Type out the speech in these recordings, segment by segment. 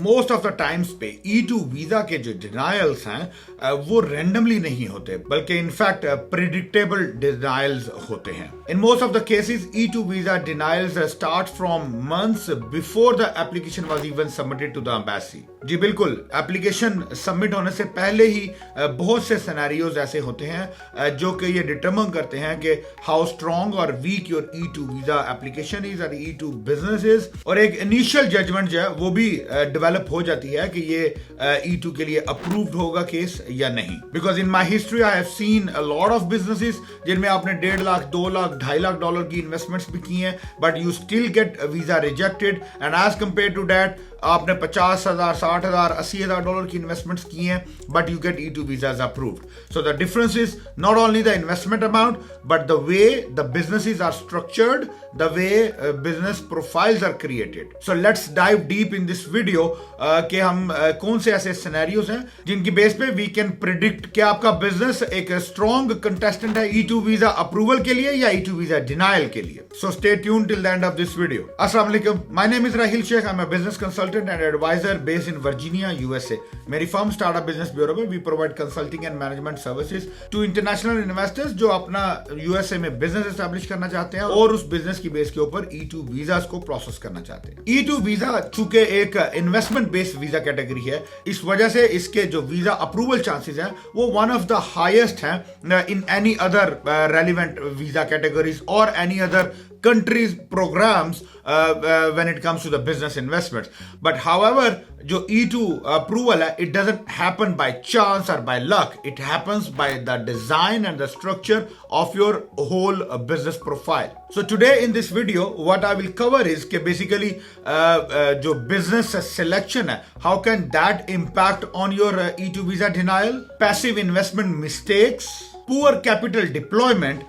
Most of the times पे E2 visa के जो डिनायल्स हैं वो रैंडमली नहीं होते, बल्कि इनफैक्ट प्रिडिक्टेबल डिनायल्स होते हैं. In most of the cases E2 visa denials start from months before the application was even submitted to the embassy. जी बिल्कुल, एप्लीकेशन सबमिट होने से पहले ही बहुत से सिनेरियोज ऐसे होते हैं जो कि ये डिटरमाइन करते हैं कि हाउ स्ट्रॉन्ग और weak your E2 visa application is और E2 बिजनेस इज, और एक इनिशियल जजमेंट जो है वो भी डेवलप हो जाती है कि ये E2 के लिए अप्रूव्ड होगा केस या नहीं. Because in my history I have seen a lot of businesses जिनमें आपने 1.5 लाख, 2 लाख, $2.5 की इन्वेस्टमेंट्स भी की हैं, but you still get visa rejected. And as compare to that आपने $50,000, $60,000, $80,000 की इन्वेस्टमेंट्स की हैं, but you get E2 visas approved. So the difference is not only the investment amount, but the way the businesses are structured, the way business profiles are created. So let's dive deep in this video कि हम कौन से ऐसे scenarios हैं जिनकी base पे we can predict कि आपका बिजनेस एक स्ट्रॉन्ग कंटेस्टेंट है E2 वीजा अप्रूवल के लिए या E2 वीजा डिनायल के लिए. So stay tuned till the end of this video. Assalamu alaikum. My name is Rahil Sheikh. I'm a business consultant and advisor based in Virginia, USA. मेरी firm startup business bureau में we provide consulting and management services to international investors जो अपना USA में business establish करना चाहते हैं और उस बिजनेस की बेस के ऊपर E2 वीजास को प्रोसेस करना चाहते हैं. E2 वीजा चूंकि एक इन्वेस्टमेंट बेस्ड वीजा कैटेगरी है, इस वजह से इसके जो वीजा अप्रूवल चांसेस हैं वो वन ऑफ द हाईएस्ट हैं in any other relevant visa categories और any other countries programs when it comes to the business investments. But however, जो E2 approval है, it doesn't happen by chance or by luck. It happens by the design and the structure of your whole business profile. So today in this video, what I will cover is कि basically जो business selection है, how can that impact on your E2 visa denial, passive investment mistakes, poor capital deployment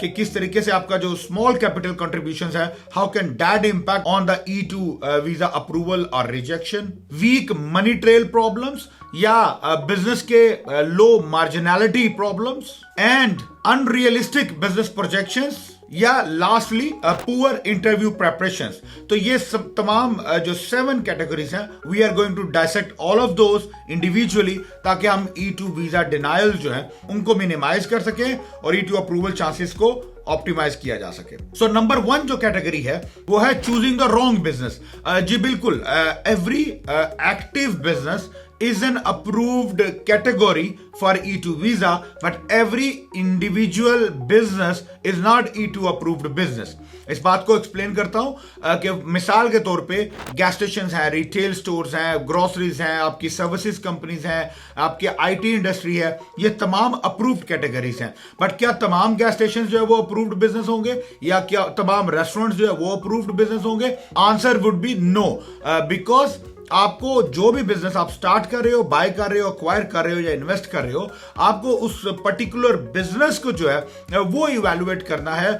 कि किस तरीके से आपका जो small capital contributions है, how can that impact on the E2 visa approval और rejection, weak money trail problems या business के low marginality problems and unrealistic business projections या लास्टली पुअर इंटरव्यू प्रेपरेशंस. तो ये सब तमाम जो 7 कैटेगरीज हैं, we are going to dissect all of those individually ताकि हम E2 वीजा डिनायल जो है उनको मिनिमाइज कर सकें और E2 अप्रूवल चांसेस को ऑप्टिमाइज किया जा सके. सो नंबर 1 जो कैटेगरी है वो है चूजिंग द रॉन्ग बिजनेस. जी बिल्कुल, every active business is an approved category for E2 visa, but every individual business is not E2 approved business. इस बात को एक्सप्लेन करता हूं कि मिसाल के तौर पे गैस स्टेशन हैं, रिटेल स्टोर्स हैं, ग्रोसरीज हैं, आपकी सर्विसेज कंपनीज हैं, आपकी IT इंडस्ट्री है, ये तमाम अप्रूव्ड कैटेगरीज हैं. बट क्या तमाम गैस स्टेशन जो है वो अप्रूव्ड बिजनेस होंगे या क्या तमाम रेस्टोरेंट्स जो है वो अप्रूव्ड बिजनेस होंगे? Answer would be no, because आपको जो भी बिजनेस आप स्टार्ट कर रहे हो, बाय कर रहे हो, एक्वायर कर रहे हो या इन्वेस्ट कर रहे हो, आपको उस पर्टिकुलर बिजनेस को जो है वो इवैल्यूएट करना है.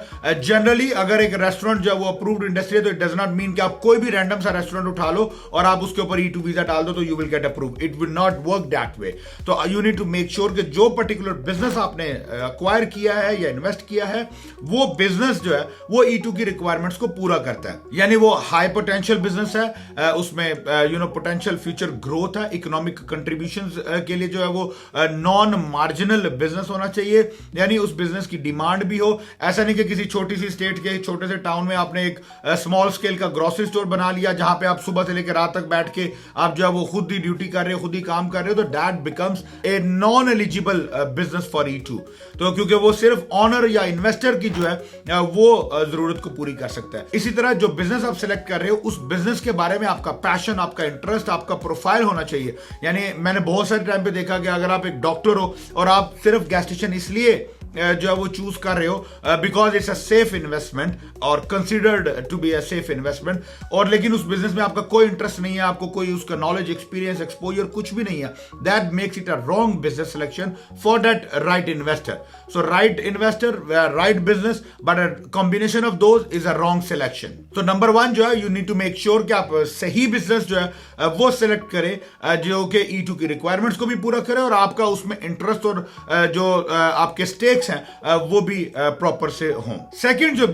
जनरली अगर एक रेस्टोरेंट जो है वो अप्रूव्ड इंडस्ट्री है तो इट डज नॉट मीन कि आप कोई भी रैंडम सा रेस्टोरेंट उठा लो और आप उसके ऊपर E2 वीजा डाल दो तो you will get approve. It will not work that way. तो you need to make sure कि जो पर्टिकुलर बिजनेस आपने एक्वायर किया है या इन्वेस्ट किया है वो बिजनेस जो है वो E2 की रिक्वायरमेंट्स को पूरा करता है. यानी वो हाई पोटेंशियल बिजनेस है, उसमें पोटेंशियल फ्यूचर ग्रोथ है, इकोनॉमिक कंट्रीब्यूशंस के लिए जो है वो नॉन मार्जिनल बिजनेस होना चाहिए, यानी उस बिजनेस की डिमांड भी हो. ऐसा नहीं कि किसी छोटी सी स्टेट के छोटे से टाउन में आपने एक स्मॉल स्केल का ग्रोसरी स्टोर बना लिया जहां पे आप सुबह से लेकर रात तक बैठ के आप जो है वो खुद ही ड्यूटी कर रहे हो, खुद ही काम कर रहे हो, तो that becomes a non eligible business for E2. तो क्योंकि वो सिर्फ ऑनर या इन्वेस्टर की जो है वो जरूरत को पूरी कर सकता है. इसी तरह जो बिजनेस आप सिलेक्ट कर रहे हो उस बिजनेस के बारे में आपका पैशन, आपका इंटरेस्ट, आपका प्रोफाइल होना चाहिए. यानी मैंने बहुत सारे टाइम पे देखा कि अगर आप एक डॉक्टर हो और आप सिर्फ गैस स्टेशन इसलिए जो है वो चूज कर रहे हो because it's a safe investment और considered to be a safe investment, और लेकिन उस बिजनेस में आपका कोई इंटरेस्ट नहीं है, आपको कोई उसका नॉलेज, एक्सपीरियंस, एक्सपोजर कुछ भी नहीं है, that makes it a wrong business selection for that right investor. So right investor, right business, but a combination of those is a wrong selection. तो नंबर 1 जो है, you need to make sure कि आप सही business जो है वो select करें जो कि E2 की रिक्वायरमेंट्स को भी पूरा करे और आपका उसमें इंटरेस्ट और जो आपके स्टेक स्टेक्स हैं वो भी प्रॉपर से हों। सेकंड जो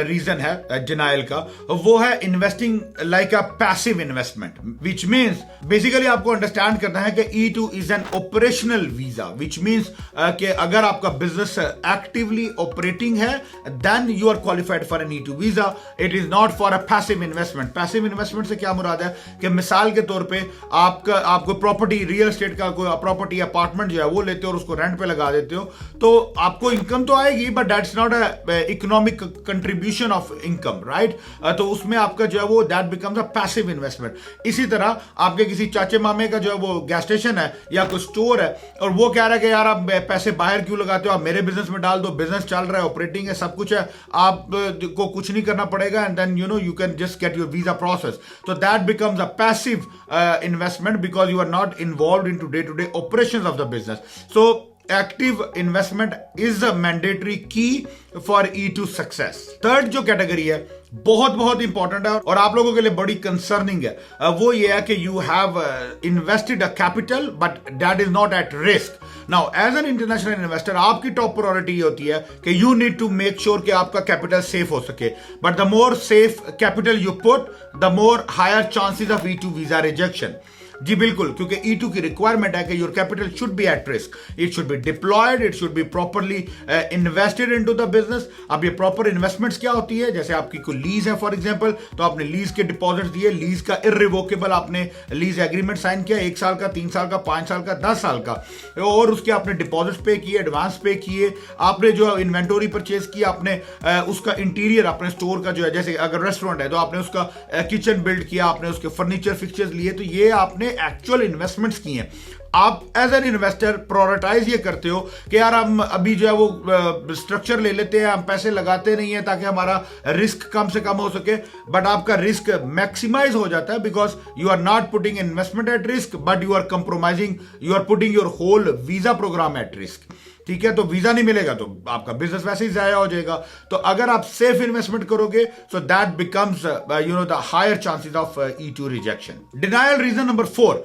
रीजन है डिनायल का, वो है investing like a passive investment, which means basically आपको अंडरस्टैंड करना है कि E2 is an operational visa, which means कि अगर आपका बिजनेस एक्टिवली ऑपरेटिंग है then you are qualified for an E2 visa. It is not for a passive investment. Passive investment से क्या मुराद है कि मिसाल के तौर पे आपको प्रॉपर्टी, रियल एस्टेट का कोई प्रॉपर्टी अपार्टमेंट जो है वो लेते हो और उसको रेंट पे लगा देते हो, तो आपको इनकम तो आएगी but that's not a economic contribution of income, right. तो उसमें आपका जो है वो that becomes a passive investment. इसी तरह आपके किसी चाचे मामे का जो है वो गैस स्टेशन है या कोई स्टोर है और वो कह रहा है कि यार आप पैसे बाहर क्यों लगाते हो, आप मेरे बिजनेस में डाल दो, बिजनेस चल रहा है, ऑपरेटिंग है, सब कुछ है, आपको कुछ नहीं करना पड़ेगा, and then you can just get your visa process. तो that becomes a passive investment because you are not involved into day-to-day operations of the business. So active investment is a mandatory key for E2 success. Third जो category है बहुत बहुत important है और आप लोगों के लिए बड़ी कंसर्निंग है, वो ये है कि you have invested a capital but that is not at risk. Now as an international investor आपकी टॉप प्रायोरिटी ये होती है कि you need to make sure कि आपका कैपिटल सेफ हो सके, but the more safe capital you put the more higher chances of E2 visa rejection. जी बिल्कुल, क्योंकि E2 की रिक्वायरमेंट है कि your capital should be at risk, it should B diploid, it should be properly invested into the business. अब ये proper investments क्या होती है, जैसे आपकी कोई लीज है फॉर एग्जांपल, तो आपने लीज के डिपॉजिट दिए, लीज का इररिवोकेबल आपने लीज एग्रीमेंट साइन किया, 1 साल का, 3 साल का, 5 साल का, 10 साल का, और उसके आपने डिपॉजिट पे किए, एडवांस पे किए, आपने जो इन्वेंटोरी परचेज किया, आपने उसका इंटीरियर अपने स्टोर का जो है, जैसे अगर रेस्टोरेंट है तो आपने उसका किचन बिल्ड किया, आपने उसके फर्नीचर फिक्चर्स लिए, तो ये आपने एक्चुअल इन्वेस्टमेंट्स की हैं। आप एज एन इन्वेस्टर प्रायोरिटाइज ये करते हो कि यार हम अभी जो है वो स्ट्रक्चर ले लेते हैं, हम पैसे लगाते नहीं है ताकि हमारा रिस्क कम से कम हो सके, बट आपका रिस्क मैक्सिमाइज हो जाता है because you are not putting investment at risk but you are compromising, you are putting your whole visa programme at risk. ठीक है, तो वीजा नहीं मिलेगा तो आपका बिजनेस वैसे ही जाया हो जाएगा। तो अगर आप सेफ इन्वेस्टमेंट करोगे so that becomes the higher chances of E2 rejection. Denial reason number 4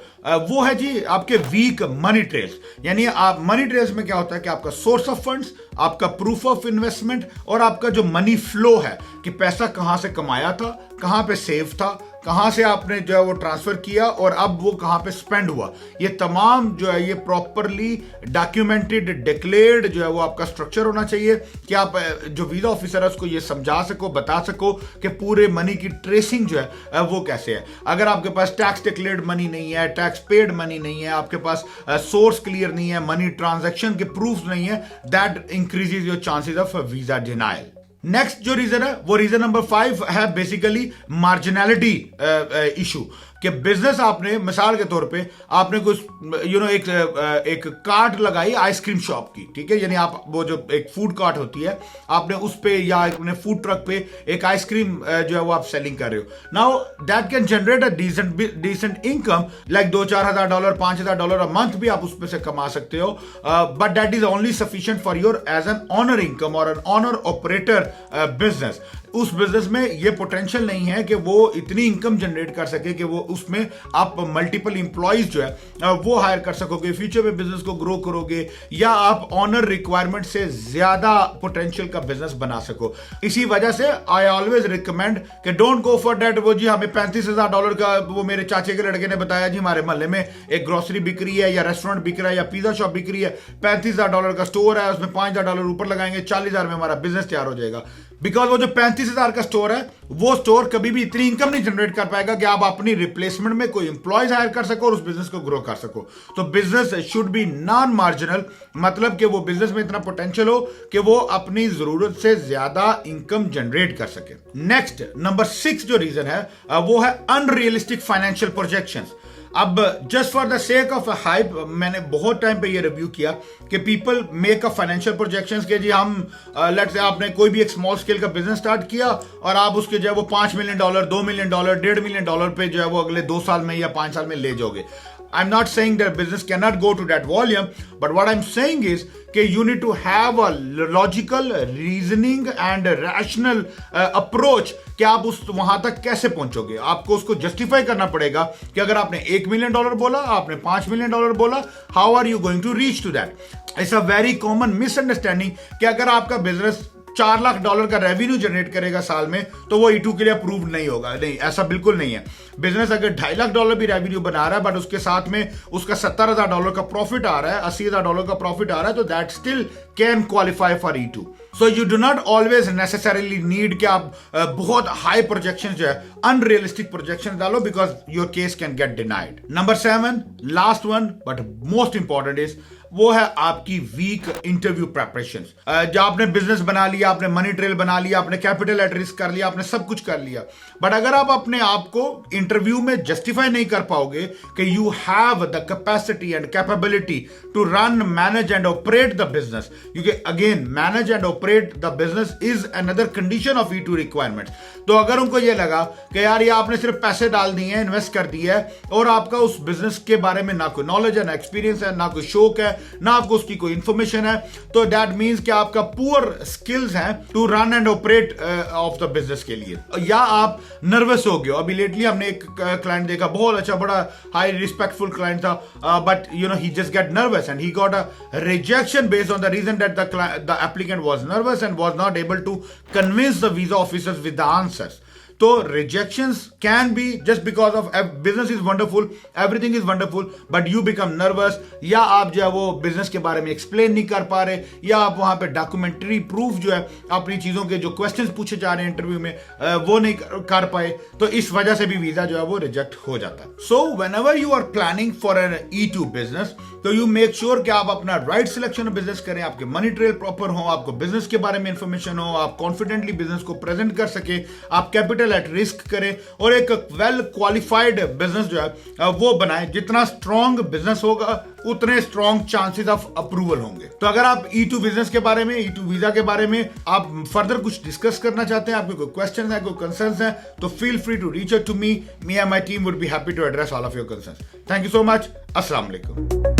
वो है जी आपके वीक मनी ट्रेल्स। यानी आप मनी ट्रेल्स में क्या होता है कि आपका सोर्स ऑफ फंड्स, आपका प्रूफ ऑफ इन्वेस्टमेंट और आपका जो मनी फ्लो है कि पैसा कहां से कमाया था, कहां पे सेव था, कहां से आपने जो है वो ट्रांसफर किया और अब वो कहां पे स्पेंड हुआ, ये तमाम जो है ये प्रॉपरली डॉक्यूमेंटेड, डिक्लेयर्ड जो है वो आपका स्ट्रक्चर होना चाहिए कि आप जो वीजा ऑफिसर है उसको ये समझा सको, बता सको कि पूरे मनी की ट्रेसिंग जो है वो कैसे है। अगर आपके पास टैक्स डिक्लेयर्ड मनी नहीं है, टैक्स पेड मनी नहीं है, आपके पास सोर्स क्लियर नहीं है, मनी ट्रांजैक्शन के प्रूफ नहीं है, that increases your chances of visa denial. Next जो रीजन है वो रीजन नंबर 5 है बेसिकली मार्जिनैलिटी इशू कि बिजनेस आपने मिसाल के तौर पे आपने कुछ एक कार्ट लगाई आइसक्रीम शॉप की, ठीक है, यानी आप वो जो एक फूड कार्ट होती है आपने उस पे या अपने फूड ट्रक पे एक आइसक्रीम जो है वो आप सेलिंग कर रहे हो। Now that can generate a decent income like $2,000-4,000 $5,000 a month भी आप उस पे से कमा सकते हो, but that is only sufficient for your as an owner income और एन ऑनर ऑपरेटर बिजनेस। उस बिजनेस में ये पोटेंशियल नहीं है कि वो इतनी इनकम जनरेट कर सके कि वो उसमें आप मल्टीपल इंप्लॉइज जो है वो हायर कर सकोगे, फ्यूचर में बिजनेस को ग्रो करोगे या आप ऑनर रिक्वायरमेंट से ज्यादा पोटेंशियल का बिजनेस बना सको। इसी वजह से आई ऑलवेज रिकमेंड कि डोंट गो फॉर दैट। वो जी हमें $35,000 का, वो मेरे चाचे के लड़के ने बताया जी हमारे मोहल्ले में एक ग्रोसरी बिक रही है या रेस्टोरेंट बिक रहा है या पिज्जा शॉप बिक रही है, $35,000 का स्टोर है, उसमें $5,000 ऊपर लगाएंगे, 40,000 में हमारा बिजनेस तैयार हो जाएगा। बिकॉज वो जो 35,000 का स्टोर है वो स्टोर कभी भी इतनी इनकम नहीं जनरेट कर पाएगा कि आप अपनी रिप्लेसमेंट में कोई इंप्लॉयज हायर कर सको और उस बिजनेस को ग्रो कर सको। तो business should be non marginal, मतलब कि वो बिजनेस में इतना पोटेंशियल हो कि वो अपनी जरूरत से ज्यादा इनकम जनरेट कर सके। नेक्स्ट नंबर 6 जो रीजन है वो है अनरियलिस्टिक फाइनेंशियल प्रोजेक्शंस। अब just for the sake of hype मैंने बहुत टाइम पे ये रिव्यू किया कि people make a financial projections के जी हम लेट्स से आपने कोई भी एक स्मॉल स्केल का बिजनेस स्टार्ट किया और आप उसके जो है वो $5 मिलियन, $2 मिलियन, $1.5 मिलियन पे जो है वो अगले 2 साल में या 5 साल में ले जाओगे। I'm not saying that business cannot go to that volume, but what I'm saying is कि you need to have a logical reasoning and rational approach कि आप उस वहां तक कैसे पहुंचोगे। आपको उसको जस्टिफाई करना पड़ेगा कि अगर आपने $1 मिलियन बोला, आपने $5 मिलियन बोला, how are you going to reach to that? It's a very common misunderstanding कि अगर आपका बिजनेस $4 लाख का रेवेन्यू जनरेट करेगा साल में तो वो E2 के लिए अप्रूव नहीं होगा। नहीं, ऐसा बिल्कुल नहीं है। बिजनेस अगर $2.5 लाख भी रेवेन्यू बना रहा है बट उसके साथ में उसका $70,000 का प्रॉफिट आ रहा है, $80,000 का प्रॉफिट आ रहा है, तो that still can qualify for E2। So you do not always necessarily need कि आप बहुत हाई प्रोजेक्शन जो है, अनरियलिस्टिक प्रोजेक्शन डालो, because your case can get denied. Number 7, last one but most important is, वो है आपकी वीक इंटरव्यू प्रेपरेशन। जब आपने बिजनेस बना लिया, आपने मनी ट्रेल बना लिया, आपने कैपिटल एट रिस्क कर लिया, आपने सब कुछ कर लिया, बट अगर आप अपने आप को इंटरव्यू में जस्टिफाई नहीं कर पाओगे कि you have the capacity and capability to run, manage and operate the business, क्योंकि again manage and operate the business is another condition of E2 requirements. तो अगर उनको ये लगा कि यार ये आपने सिर्फ पैसे डाल दिए हैं, इन्वेस्ट कर दिया है, और आपका उस बिजनेस के बारे में ना कोई नॉलेज है, ना एक्सपीरियंस है, ना कोई शौक है, ना आपको उसकी कोई इंफॉर्मेशन है, तो दैट मींस कि आपका पुअर स्किल्स हैं to run and operate of the business के लिए, या आप नर्वस हो गए हो। अभी लेटली हमने एक क्लाइंट देखा, बहुत अच्छा, बड़ा हाई रिस्पेक्टफुल क्लाइंट था, but you know he just get nervous and he got a rejection based on the reason that the applicant was nervous and was not able to convince the visa officers with the answers. तो rejections can be just because of business is wonderful, everything is wonderful, but you become nervous, या आप जो है वो business के बारे में explain नहीं कर पा रहे, या आप वहां पे डॉक्यूमेंट्री प्रूफ जो है अपनी चीजों के जो क्वेश्चंस पूछे जा रहे हैं इंटरव्यू में वो नहीं कर पाए, तो इस वजह से भी वीजा जो है वो रिजेक्ट हो जाता है। So whenever you are planning for an E2 business, तो यू मेक श्योर कि आप अपना राइट सिलेक्शन ऑफ बिजनेस करें, आपके मनी ट्रेल प्रॉपर हो, आपको बिजनेस के बारे में इंफॉर्मेशन हो, आप कॉन्फिडेंटली बिजनेस को प्रेजेंट कर सके, आप कैपिटल एट रिस्क करें, और एक वेल क्वालिफाइड बिजनेस जो है वो बनाएं। जितना स्ट्रॉन्ग बिजनेस होगा उतने स्ट्रॉन्ग चांसेस ऑफ अप्रूवल होंगे। तो अगर आप E2 बिजनेस के बारे में, E2 वीजा के बारे में आप फर्दर कुछ डिस्कस करना चाहते हैं, आपके कोई क्वेश्चन है, कोई कंसर्न्स हैं, तो feel free to reach out to me and my team would be happy to address all of your concerns. Thank you so much. अस्सलाम वालेकुम।